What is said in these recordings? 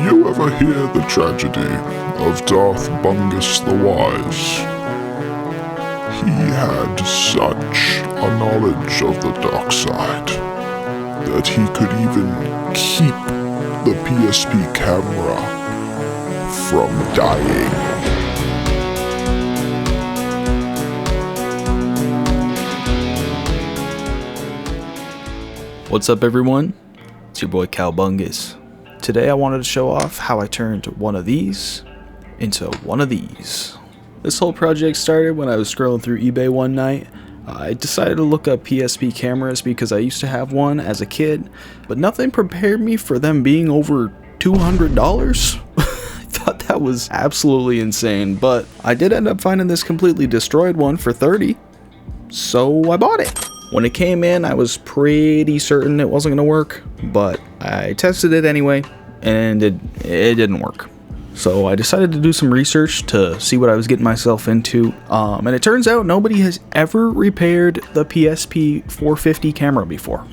you ever hear the tragedy of Darth Bungus the Wise? He had such a knowledge of the dark side that he could even keep the PSP camera from dying. What's up, everyone? It's your boy Bungus. Today I wanted to show off how I turned one of these into one of these. This whole project started when I was scrolling through eBay one night. I decided to look up PSP cameras because I used to have one as a kid, but nothing prepared me for them being over $200. I thought that was absolutely insane, but I did end up finding this completely destroyed one for $30, so I bought it. When it came in, I was pretty certain it wasn't going to work, but I tested it anyway, and it didn't work. So I decided to do some research to see what I was getting myself into, and it turns out nobody has ever repaired the PSP-450 camera before.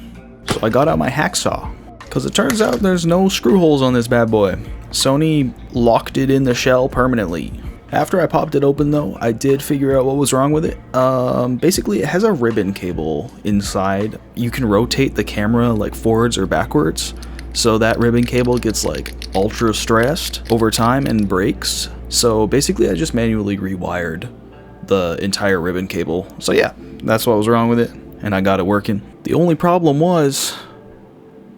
So I got out my hacksaw, because it turns out there's no screw holes on this bad boy. Sony locked it in the shell permanently. After I popped it open though, I did figure out what was wrong with it. Basically it has a ribbon cable inside. You can rotate the camera like forwards or backwards, so that ribbon cable gets like ultra stressed over time and breaks. So basically I just manually rewired the entire ribbon cable. So yeah, that's what was wrong with it, and I got it working. The only problem was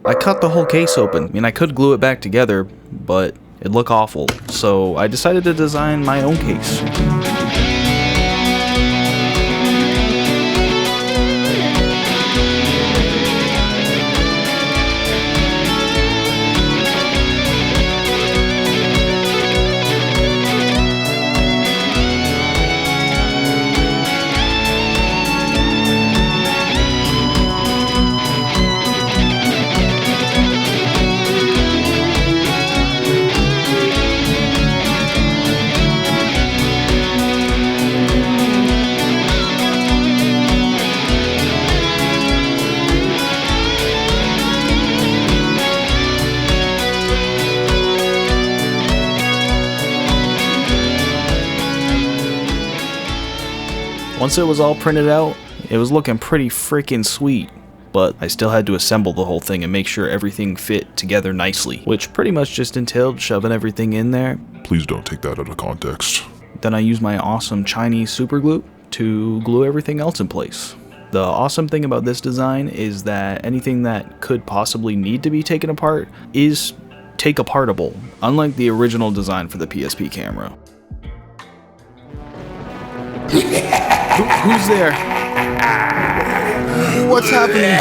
I cut the whole case open. I mean, I could glue it back together, but it'd look awful, so I decided to design my own case. Once it was all printed out, it was looking pretty freaking sweet, but I still had to assemble the whole thing and make sure everything fit together nicely, which pretty much just entailed shoving everything in there. Please don't take that out of context. Then I used my awesome Chinese super glue to glue everything else in place. The awesome thing about this design is that anything that could possibly need to be taken apart is take-apartable, unlike the original design for the PSP camera. Who's there? What's happening?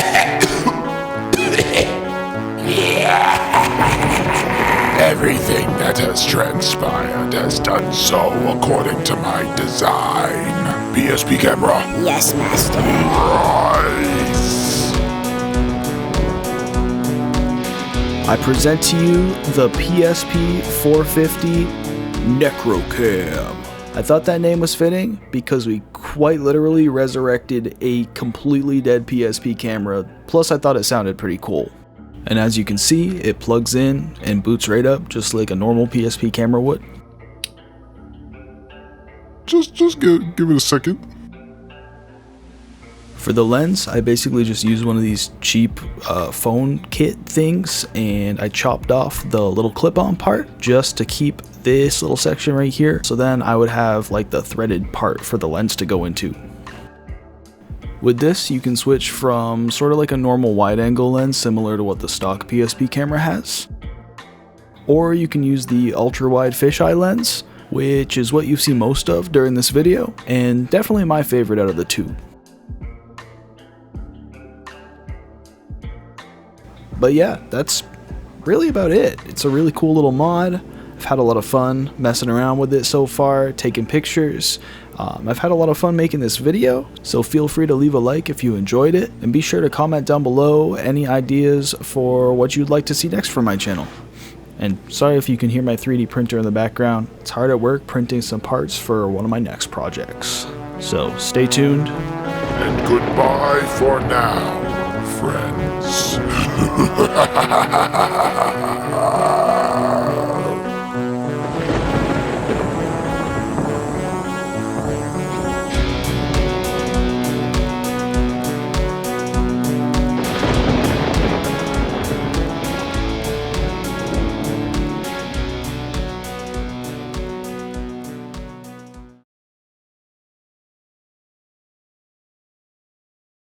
Everything that has transpired has done so according to my design. PSP camera. Yes, master. Rise. I present to you the PSP-450 Necrocam. I thought that name was fitting because we quite literally resurrected a completely dead PSP camera, plus I thought it sounded pretty cool. And as you can see, it plugs in and boots right up just like a normal PSP camera would. Just give it a second. For the lens, I basically just used one of these cheap phone kit things, and I chopped off the little clip-on part just to keep this little section right here, so then I would have like the threaded part for the lens to go into. With this, you can switch from sort of like a normal wide-angle lens similar to what the stock PSP camera has, or you can use the ultra-wide fisheye lens, which is what you see most of during this video, and definitely my favorite out of the two. But yeah, that's really about it. It's a really cool little mod. I've had a lot of fun messing around with it so far, taking pictures. I've had a lot of fun making this video, so feel free to leave a like if you enjoyed it, and be sure to comment down below any ideas for what you'd like to see next from my channel. And sorry if you can hear my 3D printer in the background. It's hard at work printing some parts for one of my next projects. So stay tuned. And goodbye for now, friends.